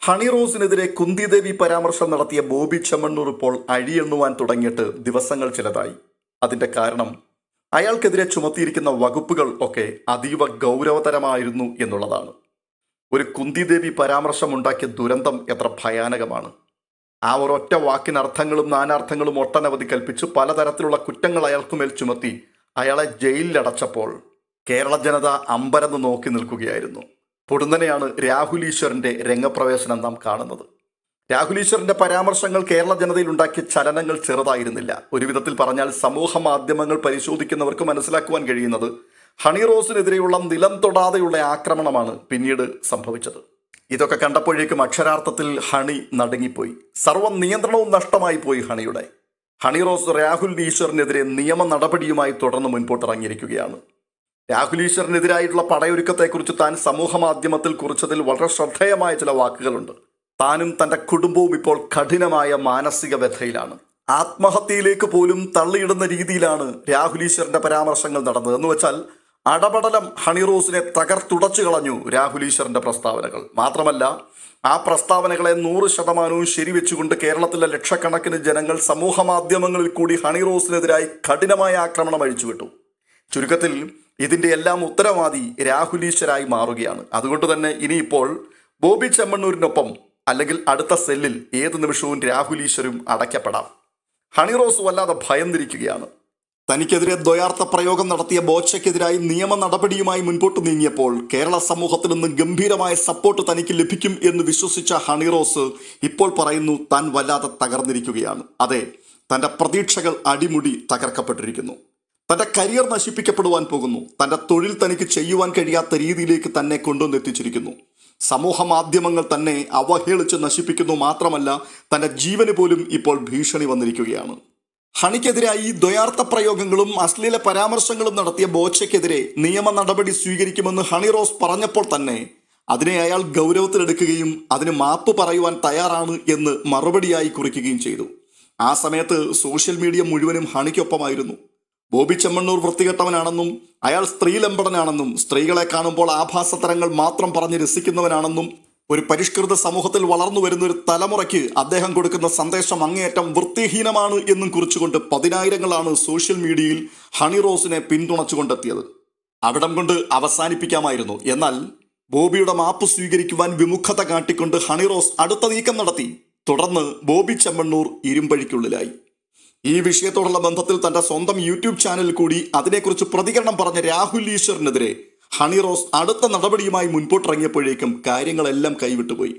Honey റോസിനെതിരെ Kunti Devi പരാമർശം നടത്തിയ ബോബി ചെമ്മണ്ണൂർ ഇപ്പോൾ അഴിയെണ്ണുവാൻ തുടങ്ങിയിട്ട് ദിവസങ്ങൾ ചിലതായി. അതിന്റെ കാരണം അയാൾക്കെതിരെ ചുമത്തിയിരിക്കുന്ന വകുപ്പുകൾ ഒക്കെ അതീവ ഗൗരവതരമായിരുന്നു എന്നുള്ളതാണ്. ഒരു കുന്തിദേവി പരാമർശം ഉണ്ടാക്കിയ ദുരന്തം എത്ര ഭയാനകമാണ്. ആ ഒരൊറ്റ വാക്കിനർത്ഥങ്ങളും നാനാർത്ഥങ്ങളും ഒട്ടനവധി കൽപ്പിച്ച് പലതരത്തിലുള്ള കുറ്റങ്ങൾ അയാൾക്കുമേൽ ചുമത്തി അയാളെ ജയിലിലടച്ചപ്പോൾ കേരള ജനത അമ്പരന്ന് നോക്കി നിൽക്കുകയായിരുന്നു. പൊടുന്നനെയാണ് രാഹുൽ ഈശ്വറിന്റെ രംഗപ്രവേശനം നാം കാണുന്നത്. രാഹുൽ ഈശ്വറിന്റെ പരാമർശങ്ങൾ കേരള ജനതയിൽ ഉണ്ടാക്കിയ ചലനങ്ങൾ ചെറുതായിരുന്നില്ല. ഒരു വിധത്തിൽ പറഞ്ഞാൽ സമൂഹ മാധ്യമങ്ങൾ പരിശോധിക്കുന്നവർക്ക് മനസ്സിലാക്കുവാൻ കഴിയുന്നത് ഹണി റോസിനെതിരെയുള്ള നിലം തൊടാതെയുള്ള ആക്രമണമാണ് പിന്നീട് സംഭവിച്ചത്. ഇതൊക്കെ കണ്ടപ്പോഴേക്കും അക്ഷരാർത്ഥത്തിൽ ഹണി നടുങ്ങിപ്പോയി. സർവ്വ നിയന്ത്രണവും നഷ്ടമായി പോയി ഹണിയുടെ. ഹണി റോസ് രാഹുൽ ഈശ്വറിനെതിരെ നിയമ നടപടിയുമായി തുടർന്ന് മുൻപോട്ടിറങ്ങിയിരിക്കുകയാണ്. രാഹുൽ ഈശ്വറിനെതിരായിട്ടുള്ള പടയൊരുക്കത്തെക്കുറിച്ച് താൻ സമൂഹ മാധ്യമത്തിൽ കുറിച്ചതിൽ വളരെ ശ്രദ്ധേയമായ ചില വാക്കുകളുണ്ട്. താനും തൻ്റെ കുടുംബവും ഇപ്പോൾ കഠിനമായ മാനസിക വ്യഥയിലാണ്. ആത്മഹത്യയിലേക്ക് പോലും തള്ളിയിടുന്ന രീതിയിലാണ് രാഹുൽ ഈശ്വറിന്റെ പരാമർശങ്ങൾ നടന്നത്. എന്ന് വെച്ചാൽ അടപടലം ഹണി റോസിനെ തകർത്തുടച്ചു കളഞ്ഞു രാഹുൽ ഈശ്വറിന്റെ പ്രസ്താവനകൾ. മാത്രമല്ല, ആ പ്രസ്താവനകളെ 100% ശരിവെച്ചുകൊണ്ട് കേരളത്തിലെ ലക്ഷക്കണക്കിന് ജനങ്ങൾ സമൂഹ മാധ്യമങ്ങളിൽ കൂടി ഹണി റോസിനെതിരായി കഠിനമായ ആക്രമണം അഴിച്ചുവിട്ടു. ചുരുക്കത്തിൽ ഇതിന്റെ എല്ലാം ഉത്തരവാദി രാഹുൽ ഈശ്വരായി മാറുകയാണ്. അതുകൊണ്ട് തന്നെ ഇനിയിപ്പോൾ ബോബി ചെമ്മണ്ണൂരിനൊപ്പം അല്ലെങ്കിൽ അടുത്ത സെല്ലിൽ ഏത് നിമിഷവും രാഹുൽ ഈശ്വരും അടയ്ക്കപ്പെടാം. ഹണി റോസ് വല്ലാതെ ഭയന്നിരിക്കുകയാണ്. തനിക്കെതിരെ ദ്വയാർത്ഥ പ്രയോഗം നടത്തിയ ബോച്ചയ്ക്കെതിരായി നിയമ നടപടിയുമായി മുൻപോട്ട് നീങ്ങിയപ്പോൾ കേരള സമൂഹത്തിൽ നിന്ന് ഗംഭീരമായ സപ്പോർട്ട് തനിക്ക് ലഭിക്കും എന്ന് വിശ്വസിച്ച ഹണി റോസ് ഇപ്പോൾ പറയുന്നു താൻ വല്ലാതെ തകർന്നിരിക്കുകയാണ്. അതെ, തൻ്റെ പ്രതീക്ഷകൾ അടിമുടി തകർക്കപ്പെട്ടിരിക്കുന്നു. തൻ്റെ കരിയർ നശിപ്പിക്കപ്പെടുവാൻ പോകുന്നു. തൻ്റെ തൊഴിൽ തനിക്ക് ചെയ്യുവാൻ കഴിയാത്ത രീതിയിലേക്ക് തന്നെ കൊണ്ടുവന്നെത്തിച്ചിരിക്കുന്നു. സമൂഹ മാധ്യമങ്ങൾ തന്നെ അവഹേളിച്ച് നശിപ്പിക്കുന്നു. മാത്രമല്ല, തൻ്റെ ജീവന് പോലും ഇപ്പോൾ ഭീഷണി വന്നിരിക്കുകയാണ്. ഹണിക്കെതിരായി ദ്വയാർത്ഥ പ്രയോഗങ്ങളും അശ്ലീല പരാമർശങ്ങളും നടത്തിയ ബോച്ചയ്ക്കെതിരെ നിയമ നടപടി സ്വീകരിക്കുമെന്ന് ഹണി റോസ് പറഞ്ഞപ്പോൾ തന്നെ അതിനെ അയാൾ ഗൗരവത്തിലെടുക്കുകയും അതിന് മാപ്പ് പറയുവാൻ തയ്യാറാണ് എന്ന് മറുപടിയായി കുറിക്കുകയും ചെയ്തു. ആ സമയത്ത് സോഷ്യൽ മീഡിയ മുഴുവനും ഹണിക്കൊപ്പമായിരുന്നു. ബോബി ചെമ്മണ്ണൂർ വൃത്തികെട്ടവനാണെന്നും അയാൾ സ്ത്രീലമ്പടനാണെന്നും സ്ത്രീകളെ കാണുമ്പോൾ ആഭാസതരങ്ങൾ മാത്രം പറഞ്ഞ് രസിക്കുന്നവനാണെന്നും ഒരു പരിഷ്കൃത സമൂഹത്തിൽ വളർന്നു വരുന്ന ഒരു തലമുറയ്ക്ക് അദ്ദേഹം കൊടുക്കുന്ന സന്ദേശം അങ്ങേയറ്റം വൃത്തിഹീനമാണ് എന്നും കുറിച്ചുകൊണ്ട് പതിനായിരങ്ങളാണ് സോഷ്യൽ മീഡിയയിൽ ഹണി റോസിനെ പിന്തുണച്ചുകൊണ്ടെത്തിയത്. അവിടം കൊണ്ട് അവസാനിപ്പിക്കാമായിരുന്നു. എന്നാൽ ബോബിയുടെ മാപ്പ് സ്വീകരിക്കുവാൻ വിമുഖത കാട്ടിക്കൊണ്ട് ഹണി റോസ് അടുത്ത നീക്കം നടത്തി. തുടർന്ന് ബോബി ചെമ്മണ്ണൂർ ഇരുമ്പഴിക്കുള്ളിലായി. ഈ വിഷയത്തോടുള്ള ബന്ധത്തിൽ തന്റെ സ്വന്തം യൂട്യൂബ് ചാനലിൽ കൂടി അതിനെക്കുറിച്ച് പ്രതികരണം പറഞ്ഞ രാഹുൽ ഈശ്വറിനെതിരെ ഹണി റോസ് അടുത്ത നടപടിയുമായി മുൻപോട്ടിറങ്ങിയപ്പോഴേക്കും കാര്യങ്ങളെല്ലാം കൈവിട്ടുപോയി.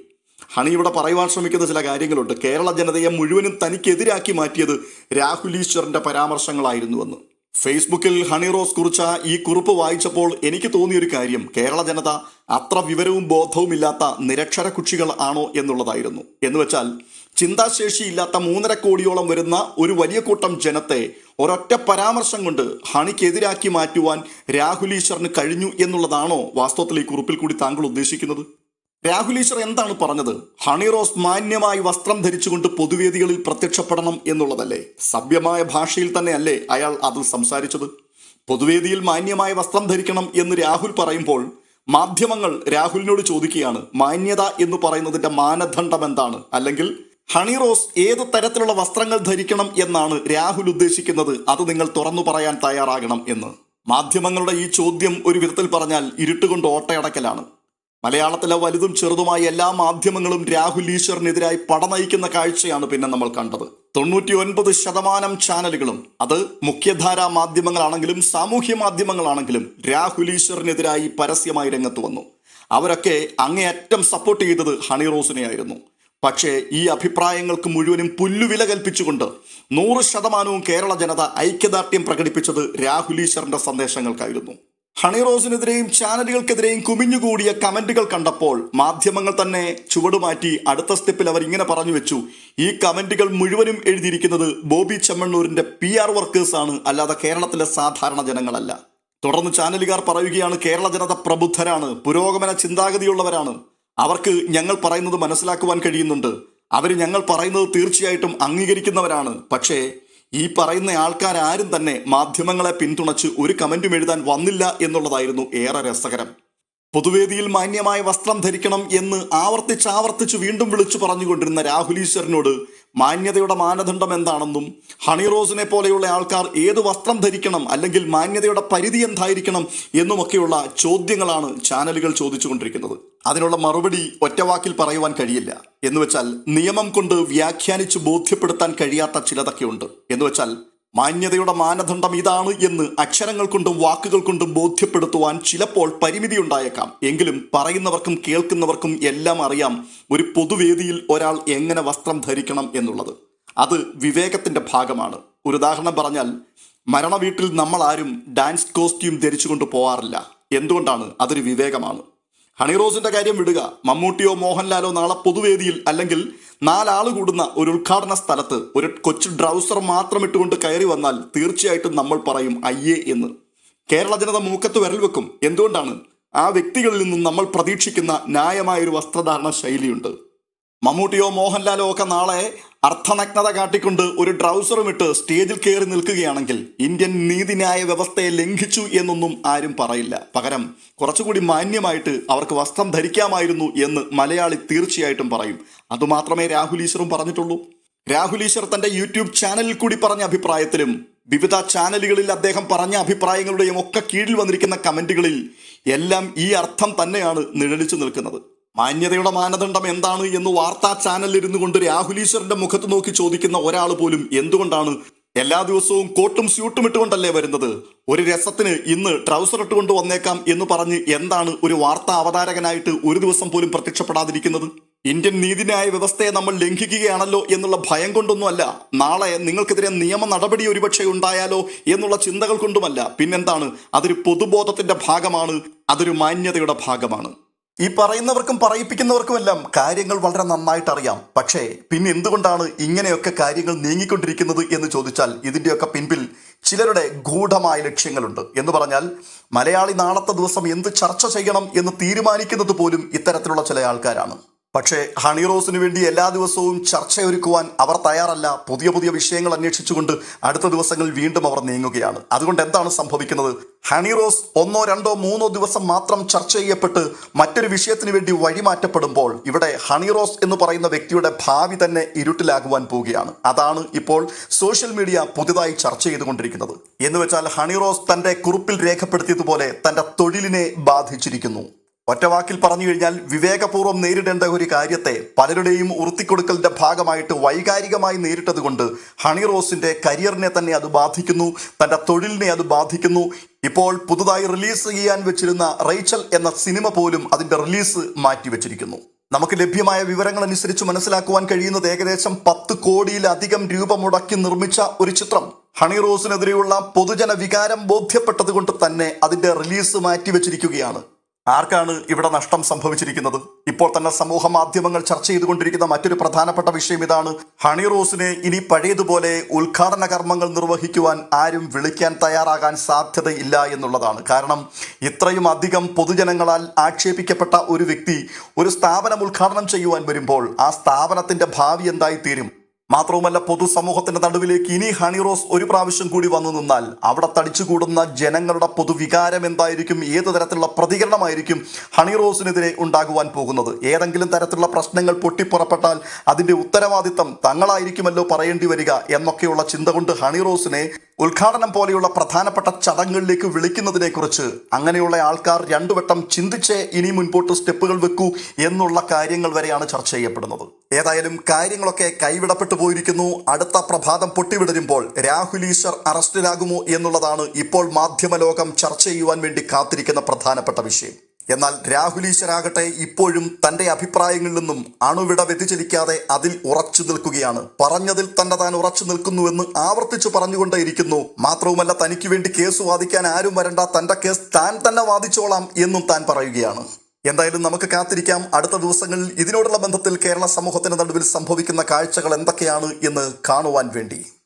ഹണി ഇവിടെ പറയുവാൻ ശ്രമിക്കുന്ന ചില കാര്യങ്ങളുണ്ട്. കേരള ജനതയെ മുഴുവനും തനിക്കെതിരാക്കി മാറ്റിയത് രാഹുൽ ഈശ്വറിന്റെ പരാമർശങ്ങളായിരുന്നുവെന്ന്. ഫേസ്ബുക്കിൽ ഹണി റോസ് കുറിച്ച ഈ കുറിപ്പ് വായിച്ചപ്പോൾ എനിക്ക് തോന്നിയൊരു കാര്യം, കേരള ജനത അത്ര വിവരവും ബോധവും ഇല്ലാത്ത നിരക്ഷര കുക്ഷികൾ ആണോ എന്നുള്ളതായിരുന്നു. എന്നുവെച്ചാൽ ചിന്താശേഷിയില്ലാത്ത 3.5 കോടിയോളം വരുന്ന ഒരു വലിയ കൂട്ടം ജനത്തെ ഒരൊറ്റ പരാമർശം കൊണ്ട് ഹണിക്കെതിരാക്കി മാറ്റുവാൻ രാഹുൽ ഈശ്വറിന് കഴിഞ്ഞു എന്നുള്ളതാണോ വാസ്തവത്തിൽ ഈ കുറിപ്പിൽ കൂടി താങ്കൾ ഉദ്ദേശിക്കുന്നത്? രാഹുൽ ഈശ്വർ എന്താണ് പറഞ്ഞത്? ഹണി റോസ് മാന്യമായി വസ്ത്രം ധരിച്ചുകൊണ്ട് പൊതുവേദികളിൽ പ്രത്യക്ഷപ്പെടണം എന്നുള്ളതല്ലേ? സഭ്യമായ ഭാഷയിൽ തന്നെയല്ലേ അയാൾ അത് സംസാരിച്ചത്? പൊതുവേദിയിൽ മാന്യമായ വസ്ത്രം ധരിക്കണം എന്ന് രാഹുൽ പറയുമ്പോൾ മാധ്യമങ്ങൾ രാഹുലിനോട് ചോദിക്കുകയാണ്, മാന്യത എന്ന് പറയുന്നതിന്റെ മാനദണ്ഡം എന്താണ്? അല്ലെങ്കിൽ ഹണി റോസ് ഏത് തരത്തിലുള്ള വസ്ത്രങ്ങൾ ധരിക്കണം എന്നാണ് രാഹുൽ ഉദ്ദേശിക്കുന്നത്? അത് നിങ്ങൾ തുറന്നു പറയാൻ തയ്യാറാകണം എന്ന്. മാധ്യമങ്ങളുടെ ഈ ചോദ്യം ഒരു വിധത്തിൽ പറഞ്ഞാൽ ഇരുട്ടുകൊണ്ട് ഓട്ടയടക്കലാണ്. മലയാളത്തിലെ വലുതും ചെറുതുമായ എല്ലാ മാധ്യമങ്ങളും രാഹുൽ ഈശ്വറിനെതിരായി പടനയിക്കുന്ന കാഴ്ചയാണ് പിന്നെ നമ്മൾ കണ്ടത്. 99% ചാനലുകളും, അത് മുഖ്യധാരാ മാധ്യമങ്ങളാണെങ്കിലും സാമൂഹ്യ മാധ്യമങ്ങളാണെങ്കിലും, രാഹുൽ ഈശ്വറിനെതിരായി പരസ്യമായി രംഗത്ത് വന്നു. അവരൊക്കെ അങ്ങേയറ്റം സപ്പോർട്ട് ചെയ്തത് ഹണി റോസിനെയായിരുന്നു. പക്ഷേ ഈ അഭിപ്രായങ്ങൾക്ക് മുഴുവനും പുല്ലുവില കൽപ്പിച്ചുകൊണ്ട് 100% കേരള ജനത ഐക്യദാർഢ്യം പ്രകടിപ്പിച്ചത് രാഹുൽ ഈശ്വറിന്റെ സന്ദേശങ്ങൾക്കായിരുന്നു. ഹണി റോസിനെതിരെയും ചാനലുകൾക്കെതിരെയും കുമിഞ്ഞുകൂടിയ കമന്റുകൾ കണ്ടപ്പോൾ മാധ്യമങ്ങൾ തന്നെ ചുവടുമാറ്റി അടുത്ത സ്റ്റെപ്പിൽ അവർ ഇങ്ങനെ പറഞ്ഞു വെച്ചു, ഈ കമന്റുകൾ മുഴുവനും എഴുതിയിരിക്കുന്നത് ബോബി ചെമ്മണ്ണൂരിന്റെ PR വർക്കേഴ്സാണ്, അല്ലാതെ കേരളത്തിലെ സാധാരണ ജനങ്ങളല്ല. തുടർന്ന് ചാനലുകാർ പറയുകയാണ്, കേരള ജനത പ്രബുദ്ധരാണ്, പുരോഗമന ചിന്താഗതിയുള്ളവരാണ്, അവർക്ക് ഞങ്ങൾ പറയുന്നത് മനസ്സിലാക്കുവാൻ കഴിയുന്നുണ്ട്, അവർ ഞങ്ങൾ പറയുന്നത് തീർച്ചയായിട്ടും അംഗീകരിക്കുന്നവരാണ്. പക്ഷേ ഈ പറയുന്ന ആൾക്കാരും തന്നെ മാധ്യമങ്ങളെ പിന്തുണച്ച് ഒരു കമന്റും എഴുതാൻ വന്നില്ല എന്നുള്ളതായിരുന്നു ഏറെ രസകരം. പൊതുവേദിയിൽ മാന്യമായ വസ്ത്രം ധരിക്കണം എന്ന് ആവർത്തിച്ച് വീണ്ടും വിളിച്ചു പറഞ്ഞുകൊണ്ടിരുന്ന രാഹുൽ ഈശ്വറിനോട് മാന്യതയുടെ മാനദണ്ഡം എന്താണെന്നും ഹണി റോസിനെ പോലെയുള്ള ആൾക്കാർ ഏത് വസ്ത്രം ധരിക്കണം അല്ലെങ്കിൽ മാന്യതയുടെ പരിധി എന്തായിരിക്കണം എന്നുമൊക്കെയുള്ള ചോദ്യങ്ങളാണ് ചാനലുകൾ ചോദിച്ചുകൊണ്ടിരിക്കുന്നത്. അതിനുള്ള മറുപടി ഒറ്റവാക്കിൽ പറയുവാൻ കഴിയില്ല. എന്നുവെച്ചാൽ നിയമം കൊണ്ട് വ്യാഖ്യാനിച്ച് ബോധ്യപ്പെടുത്താൻ കഴിയാത്ത ചിലതൊക്കെയുണ്ട്. എന്നുവെച്ചാൽ മാന്യതയുടെ മാനദണ്ഡം ഇതാണ് എന്ന് അക്ഷരങ്ങൾ കൊണ്ടും വാക്കുകൾ കൊണ്ടും ബോധ്യപ്പെടുത്തുവാൻ ചിലപ്പോൾ പരിമിതി ഉണ്ടായേക്കാം. എങ്കിലും പറയുന്നവർക്കും കേൾക്കുന്നവർക്കും എല്ലാം അറിയാം ഒരു പൊതുവേദിയിൽ ഒരാൾ എങ്ങനെ വസ്ത്രം ധരിക്കണം എന്നുള്ളത്. അത് വിവേകത്തിന്റെ ഭാഗമാണ്. ഒരു ഉദാഹരണം പറഞ്ഞാൽ, മരണ വീട്ടിൽ നമ്മൾ ആരും ഡാൻസ് കോസ്റ്റ്യൂം ധരിച്ചുകൊണ്ട് പോവാറില്ല. എന്തുകൊണ്ടാണ്? അതൊരു വിവേകമാണ്. ഹണി റോസിന്റെ കാര്യം വിടുക. മമ്മൂട്ടിയോ മോഹൻലാലോ നാളെ പൊതുവേദിയിൽ അല്ലെങ്കിൽ 4 ആൾ കൂടുന്ന ഒരു ഉദ്ഘാടന സ്ഥലത്ത് ഒരു കൊച്ചു ട്രൗസർ മാത്രം ഇട്ടുകൊണ്ട് കയറി വന്നാൽ തീർച്ചയായിട്ടും നമ്മൾ പറയും അയ്യേ എന്ന്. കേരള ജനത മൂക്കത്ത് വിരൽ വെക്കും. എന്തുകൊണ്ടാണ്? ആ വ്യക്തികളിൽ നിന്നും നമ്മൾ പ്രതീക്ഷിക്കുന്ന ന്യായമായൊരു വസ്ത്രധാരണ ശൈലിയുണ്ട്. മമ്മൂട്ടിയോ മോഹൻലാലോ ഒക്കെ നാളെ അർത്ഥനഗ്നത കാട്ടിക്കൊണ്ട് ഒരു ട്രൗസറും ഇട്ട് സ്റ്റേജിൽ കയറി നിൽക്കുകയാണെങ്കിൽ ഇന്ത്യൻ നീതിന്യായ വ്യവസ്ഥയെ ലംഘിച്ചു എന്നൊന്നും ആരും പറയില്ല. പകരം കുറച്ചുകൂടി മാന്യമായിട്ട് അവർക്ക് വസ്ത്രം ധരിക്കാമായിരുന്നു എന്ന് മലയാളി തീർച്ചയായിട്ടും പറയും. അതുമാത്രമേ രാഹുൽ ഈശ്വറും പറഞ്ഞിട്ടുള്ളൂ. രാഹുൽ ഈശ്വർ തന്റെ യൂട്യൂബ് ചാനലിൽ കൂടി പറഞ്ഞ അഭിപ്രായത്തിലും വിവിധ ചാനലുകളിൽ അദ്ദേഹം പറഞ്ഞ അഭിപ്രായങ്ങളുടെയും ഒക്കെ കീഴിൽ വന്നിരിക്കുന്ന കമന്റുകളിൽ എല്ലാം ഈ അർത്ഥം തന്നെയാണ് നിഴലിച്ചു നിൽക്കുന്നത്. മാന്യതയുടെ മാനദണ്ഡം എന്താണ് എന്ന് വാർത്താ ചാനലിൽ ഇരുന്നു കൊണ്ട് രാഹുൽ ഈശ്വറിന്റെ മുഖത്ത് നോക്കി ചോദിക്കുന്ന ഒരാൾ പോലും എന്തുകൊണ്ടാണ് എല്ലാ ദിവസവും കോട്ടും സ്യൂട്ടും ഇട്ടുകൊണ്ടല്ലേ വരുന്നത്? ഒരു രസത്തിന് ഇന്ന് ട്രൗസർ ഇട്ടുകൊണ്ട് വന്നേക്കാം എന്ന് പറഞ്ഞ് എന്താണ് ഒരു വാർത്താ അവതാരകനായിട്ട് ഒരു ദിവസം പോലും പ്രത്യക്ഷപ്പെടാതിരിക്കുന്നത്? ഇന്ത്യൻ നീതിന്യായ വ്യവസ്ഥയെ നമ്മൾ ലംഘിക്കുകയാണല്ലോ എന്നുള്ള ഭയം കൊണ്ടൊന്നുമല്ല. നാളെ നിങ്ങൾക്കെതിരെ നിയമ നടപടി ഒരുപക്ഷെ ഉണ്ടായാലോ എന്നുള്ള ചിന്തകൾ കൊണ്ടുമല്ല. പിന്നെന്താണ്? അതൊരു പൊതുബോധത്തിന്റെ ഭാഗമാണ്. അതൊരു മാന്യതയുടെ ഭാഗമാണ്. ഈ പറയുന്നവർക്കും പറയിപ്പിക്കുന്നവർക്കുമെല്ലാം കാര്യങ്ങൾ വളരെ നന്നായിട്ട് അറിയാം. പക്ഷേ പിന്നെ എന്തുകൊണ്ടാണ് ഇങ്ങനെയൊക്കെ കാര്യങ്ങൾ നീങ്ങിക്കൊണ്ടിരിക്കുന്നത് എന്ന് ചോദിച്ചാൽ ഇതിൻ്റെയൊക്കെ പിൻപിൽ ചിലരുടെ ഗൂഢമായ ലക്ഷ്യങ്ങളുണ്ട്. എന്ന് പറഞ്ഞാൽ മലയാളി നാളത്തെ ദിവസം എന്ത് ചർച്ച ചെയ്യണം എന്ന് തീരുമാനിക്കുന്നത് പോലും ഇത്തരത്തിലുള്ള ചില ആൾക്കാരാണ്. പക്ഷേ ഹണി റോസിന് വേണ്ടി എല്ലാ ദിവസവും ചർച്ചയൊരുക്കുവാൻ അവർ തയ്യാറല്ല. പുതിയ പുതിയ വിഷയങ്ങൾ അന്വേഷിച്ചുകൊണ്ട് അടുത്ത ദിവസങ്ങളിൽ വീണ്ടും അവർ നീങ്ങുകയാണ്. അതുകൊണ്ട് എന്താണ് സംഭവിക്കുന്നത്? ഹണി റോസ് 1, 2, 3 ദിവസം മാത്രം ചർച്ച ചെയ്യപ്പെട്ട് മറ്റൊരു വിഷയത്തിന് വേണ്ടി വഴിമാറ്റപ്പെടുമ്പോൾ ഇവിടെ ഹണി റോസ് എന്ന് പറയുന്ന വ്യക്തിയുടെ ഭാവി തന്നെ ഇരുട്ടിലാകുവാൻ പോവുകയാണ്. അതാണ് ഇപ്പോൾ സോഷ്യൽ മീഡിയ പുതുതായി ചർച്ച ചെയ്തുകൊണ്ടിരിക്കുന്നത്. എന്ന് വെച്ചാൽ ഹണി റോസ് തന്റെ കുറിപ്പിൽ രേഖപ്പെടുത്തിയതുപോലെ തന്റെ തൊഴിലിനെ ബാധിച്ചിരിക്കുന്നു. ഒറ്റവാക്കിൽ പറഞ്ഞു കഴിഞ്ഞാൽ വിവേകപൂർവ്വം നേരിടേണ്ട ഒരു കാര്യത്തെ പലരുടെയും ഉറുത്തിക്കൊടുക്കലിന്റെ ഭാഗമായിട്ട് വൈകാരികമായി നേരിട്ടത് കൊണ്ട് ഹണി റോസിന്റെ കരിയറിനെ തന്നെ അത് ബാധിക്കുന്നു, തന്റെ തൊഴിലിനെ അത് ബാധിക്കുന്നു. ഇപ്പോൾ പുതുതായി റിലീസ് ചെയ്യാൻ വെച്ചിരുന്ന റേച്ചൽ എന്ന സിനിമ പോലും അതിന്റെ റിലീസ് മാറ്റിവെച്ചിരിക്കുന്നു. നമുക്ക് ലഭ്യമായ വിവരങ്ങൾ അനുസരിച്ച് മനസ്സിലാക്കുവാൻ കഴിയുന്നത് ഏകദേശം 10 കോടിയിലധികം രൂപ മുടക്കി നിർമ്മിച്ച ഒരു ചിത്രം ഹണി റോസിനെതിരെയുള്ള പൊതുജന വികാരം ബോധ്യപ്പെട്ടത് കൊണ്ട് തന്നെ അതിന്റെ റിലീസ് മാറ്റിവെച്ചിരിക്കുകയാണ്. ആർക്കാണ് ഇവിടെ നഷ്ടം സംഭവിച്ചിരിക്കുന്നത്? ഇപ്പോൾ തന്നെ സമൂഹ മാധ്യമങ്ങൾ ചർച്ച ചെയ്തുകൊണ്ടിരിക്കുന്ന മറ്റൊരു പ്രധാനപ്പെട്ട വിഷയം ഇതാണ്. ഹണി റോസിനെ ഇനി പഴയതുപോലെ ഉദ്ഘാടന കർമ്മങ്ങൾ നിർവഹിക്കുവാൻ ആരും വിളിക്കാൻ തയ്യാറാകാൻ സാധ്യതയില്ല എന്നുള്ളതാണ്. കാരണം ഇത്രയും അധികം പൊതുജനങ്ങളാൽ ആക്ഷേപിക്കപ്പെട്ട ഒരു വ്യക്തി ഒരു സ്ഥാപനം ഉദ്ഘാടനം ചെയ്യുവാൻ വരുമ്പോൾ ആ സ്ഥാപനത്തിന്റെ ഭാവി എന്തായിത്തീരും? മാത്രവുമല്ല പൊതുസമൂഹത്തിന്റെ നടുവിലേക്ക് ഇനി ഹണി റോസ് ഒരു പ്രാവശ്യം കൂടി വന്നു നിന്നാൽ അവിടെ തടിച്ചുകൂടുന്ന ജനങ്ങളുടെ പൊതുവികാരം എന്തായിരിക്കും? ഏത് തരത്തിലുള്ള പ്രതികരണമായിരിക്കും ഹണി റോസിനെതിരെ ഉണ്ടാകുവാൻ പോകുന്നത്? ഏതെങ്കിലും തരത്തിലുള്ള പ്രശ്നങ്ങൾ പൊട്ടിപ്പുറപ്പെട്ടാൽ അതിന്റെ ഉത്തരവാദിത്തം തങ്ങളായിരിക്കുമല്ലോ പറയേണ്ടി വരിക എന്നൊക്കെയുള്ള ചിന്ത കൊണ്ട് ഹണി റോസിനെ ഉദ്ഘാടനം പോലെയുള്ള പ്രധാനപ്പെട്ട ചടങ്ങുകളിലേക്ക് വിളിക്കുന്നതിനെ കുറിച്ച് അങ്ങനെയുള്ള ആൾക്കാർ 2 വട്ടം ചിന്തിച്ചേ ഇനി മുൻപോട്ട് സ്റ്റെപ്പുകൾ വെക്കൂ എന്നുള്ള കാര്യങ്ങൾ വരെയാണ് ചർച്ച ചെയ്യപ്പെടുന്നത്. ഏതായാലും കാര്യങ്ങളൊക്കെ കൈവിടപ്പെട്ടു പോയിരിക്കുന്നു. അടുത്ത പ്രഭാതം പൊട്ടിവിടരുമ്പോൾ രാഹുൽ ഈശ്വർ അറസ്റ്റിലാകുമോ എന്നുള്ളതാണ് ഇപ്പോൾ മാധ്യമലോകം ചർച്ച ചെയ്യുവാൻ വേണ്ടി കാത്തിരിക്കുന്ന പ്രധാനപ്പെട്ട വിഷയം. എന്നാൽ രാഹുൽ ഈശ്വരാകട്ടെ ഇപ്പോഴും തന്റെ അഭിപ്രായങ്ങളിൽ നിന്നും അണുവിട വ്യതിചലിക്കാതെ അതിൽ ഉറച്ചു നിൽക്കുകയാണ്. പറഞ്ഞതിൽ തന്നെ താൻ ഉറച്ചു നിൽക്കുന്നുവെന്ന് ആവർത്തിച്ചു പറഞ്ഞുകൊണ്ടേയിരിക്കുന്നു. മാത്രവുമല്ല തനിക്ക് വേണ്ടി കേസ് വാദിക്കാൻ ആരും വരണ്ട, തന്റെ കേസ് താൻ തന്നെ വാദിച്ചോളാം എന്നും താൻ പറയുകയാണ്. എന്തായാലും നമുക്ക് കാത്തിരിക്കാം അടുത്ത ദിവസങ്ങളിൽ ഇതിനോടുള്ള ബന്ധത്തിൽ കേരള സമൂഹത്തിന്റെ നടുവിൽ സംഭവിക്കുന്ന കാഴ്ചകൾ എന്തൊക്കെയാണ് എന്ന് കാണുവാൻ വേണ്ടി.